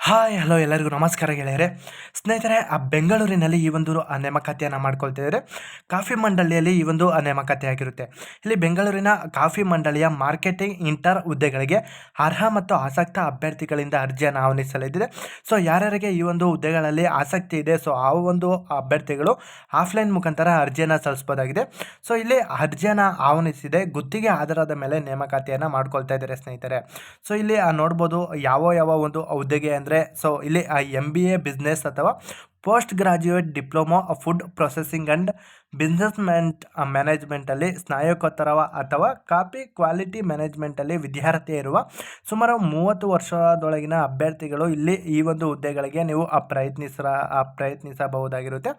Hi hello ಎಲ್ಲರಿಗೂ ನಮಸ್ಕಾರ ಗೆಳೆಯರೆ. ಸ್ನೇಹಿತರೆ, ಬೆಂಗಳೂರಿನಲ್ಲಿ ಈ ಒಂದು ನೇಮಕಾತಿಯನ್ನು ಮಾಡ್ಕೊಳ್ತಿದ್ದಾರೆ. ಕಾಫಿ ಮಂಡಳಿಯಲ್ಲಿ ಈ ಒಂದು ನೇಮಕಾತಿ ಆಗಿರುತ್ತೆ. ಇಲ್ಲಿ ಬೆಂಗಳೂರಿನ ಕಾಫಿ ಮಂಡಳಿಯ ಮಾರ್ಕೆಟಿಂಗ್ ಇಂಟರ್ ಹುದ್ದೆಗಳಿಗೆ ಅರ್ಹ ಮತ್ತು ಆಸಕ್ತ ಅಭ್ಯರ್ಥಿಗಳಿಂದ ಅರ್ಜಿಯನ್ನು ಆಹ್ವಾನಿಸಲಿದೆ. ಸೊ ಯಾರ್ಯಾರಿಗೆ ಈ ಒಂದು ಹುದ್ದೆಗಳಲ್ಲಿ ಆಸಕ್ತಿ ಇದೆ, ಸೊ ಆ ಒಂದು ಅಭ್ಯರ್ಥಿಗಳು ಆಫ್ಲೈನ್ ಮುಖಾಂತರ ಅರ್ಜಿಯನ್ನು ಸಲ್ಲಿಸಬಹುದಾಗಿದೆ. ಸೊ ಇಲ್ಲಿ ಅರ್ಜಿಯನ್ನು ಆಹ್ವಾನಿಸಿದೆ, ಗುತ್ತಿಗೆ ಆಧಾರದ ಮೇಲೆ ನೇಮಕಾತಿಯನ್ನು ಮಾಡ್ಕೊಳ್ತಾ ಇದ್ದಾರೆ ಸ್ನೇಹಿತರೆ. ಸೊ ಇಲ್ಲಿ ನೋಡ್ಬೋದು ಯಾವ ಒಂದು ಹುದ್ದೆಗೆ ಅಂದರೆ, ಸೊ ಇಲ್ಲಿ MBA ಬಿಸ್ನೆಸ್ ಅಥವಾ post graduate diploma food processing and business ಮ್ಯಾನೇಜ್ಮೆಂಟಲ್ಲಿ ಸ್ನಾತಕೋತ್ತರ ಅಥವಾ ಕಾಫಿ ಕ್ವಾಲಿಟಿ ಮ್ಯಾನೇಜ್ಮೆಂಟಲ್ಲಿ ವಿದ್ಯಾರ್ಥಿ ಇರುವ ಸುಮಾರು 30 ವರ್ಷದೊಳಗಿನ ಅಭ್ಯರ್ಥಿಗಳು ಇಲ್ಲಿ ಈ ಒಂದು ಹುದ್ದೆಗಳಿಗೆ ನೀವು ಪ್ರಯತ್ನಿಸಬಹುದಾಗಿರುತ್ತೆ.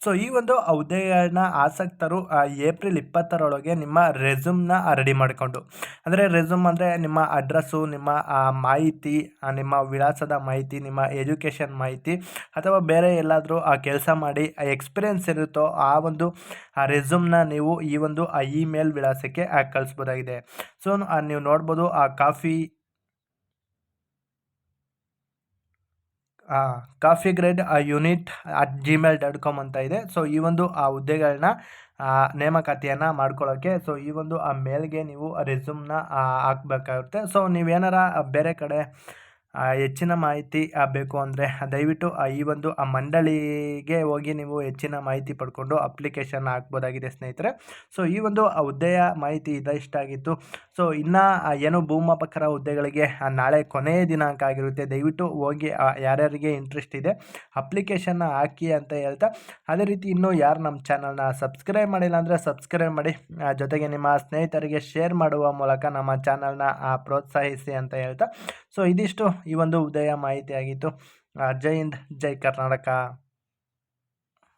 ಸೊ ಈ ಒಂದು ಹುದ್ದೆಗಳನ್ನ ಆಸಕ್ತರು ಏಪ್ರಿಲ್ 20ರೊಳಗೆ ನಿಮ್ಮ ರೆಸ್ಯೂಮ್ನ ರೆಡಿ ಮಾಡಿಕೊಂಡು, ಅಂದರೆ ರೆಸ್ಯೂಮ್ ಅಂದರೆ ನಿಮ್ಮ ಅಡ್ರೆಸ್ಸು, ನಿಮ್ಮ ಮಾಹಿತಿ, ನಿಮ್ಮ ವಿಳಾಸದ ಮಾಹಿತಿ, ನಿಮ್ಮ ಎಜುಕೇಷನ್ ಮಾಹಿತಿ ಅಥವಾ ಬೇರೆ ಎಲ್ಲಾದರೂ ಕೆಲಸ ಮಾಡಿ ಎಕ್ಸ್ಪೀರಿಯೆನ್ಸ್ ಇರುತ್ತೋ ಆ ಒಂದು ರೆಸ್ಯೂಮ್ನ ನೀವು ಈ ಒಂದು ಇಮೇಲ್ ವಿಳಾಸಕ್ಕೆ ಕಳಿಸ್ಬೋದಾಗಿದೆ. ಸೊ ನೀವು ನೋಡ್ಬೋದು ಕಾಫಿ ಗ್ರೇಡ್ @gmail.com ಅಂತ ಇದೆ. ಸೊ ಈ ಒಂದು ಹುದ್ದೆಗಳನ್ನ ನೇಮಕಾತಿಯನ್ನು ಮಾಡ್ಕೊಳ್ಳೋಕ್ಕೆ, ಸೊ ಈ ಒಂದು ಮೇಲ್ಗೆ ನೀವು ರೆಸ್ಯೂಮ್ನ ಹಾಕಬೇಕಾಗುತ್ತೆ. ಸೊ ನೀವೇನಾರ ಬೇರೆ ಕಡೆ ಹೆಚ್ಚಿನ ಮಾಹಿತಿ ಬೇಕು ಅಂದರೆ ದಯವಿಟ್ಟು ಈ ಒಂದು ಮಂಡಳಿಗೆ ಹೋಗಿ ನೀವು ಹೆಚ್ಚಿನ ಮಾಹಿತಿ ಪಡ್ಕೊಂಡು ಅಪ್ಲಿಕೇಶನ್ ಹಾಕ್ಬೋದಾಗಿದೆ ಸ್ನೇಹಿತರೆ. ಸೊ ಈ ಒಂದು ಹುದ್ದೆಯ ಮಾಹಿತಿ ಇಷ್ಟ ಆಗಿತ್ತು. ಸೊ ಇನ್ನು ಏನು ಭೂಮಾಪಕರ ಹುದ್ದೆಗಳಿಗೆ ನಾಳೆ ಕೊನೆಯ ದಿನಾಂಕ ಆಗಿರುತ್ತೆ. ದಯವಿಟ್ಟು ಹೋಗಿ ಯಾರ್ಯಾರಿಗೆ ಇಂಟ್ರೆಸ್ಟ್ ಇದೆ ಅಪ್ಲಿಕೇಶನ್ನ ಹಾಕಿ ಅಂತ ಹೇಳ್ತಾ, ಅದೇ ರೀತಿ ಇನ್ನೂ ಯಾರು ನಮ್ಮ ಚಾನಲ್ನ ಸಬ್ಸ್ಕ್ರೈಬ್ ಮಾಡಿಲ್ಲ ಅಂದರೆ ಸಬ್ಸ್ಕ್ರೈಬ್ ಮಾಡಿ, ಜೊತೆಗೆ ನಿಮ್ಮ ಸ್ನೇಹಿತರಿಗೆ ಶೇರ್ ಮಾಡುವ ಮೂಲಕ ನಮ್ಮ ಚಾನಲ್ನ ಪ್ರೋತ್ಸಾಹಿಸಿ ಅಂತ ಹೇಳ್ತಾ, ಸೊ ಇದಿಷ್ಟು ಈ ಒಂದು ಹುದ್ದೆಯ ಮಾಹಿತಿ ಆಗಿತ್ತು. ಜೈ ಹಿಂದ್, ಜೈ ಕರ್ನಾಟಕ.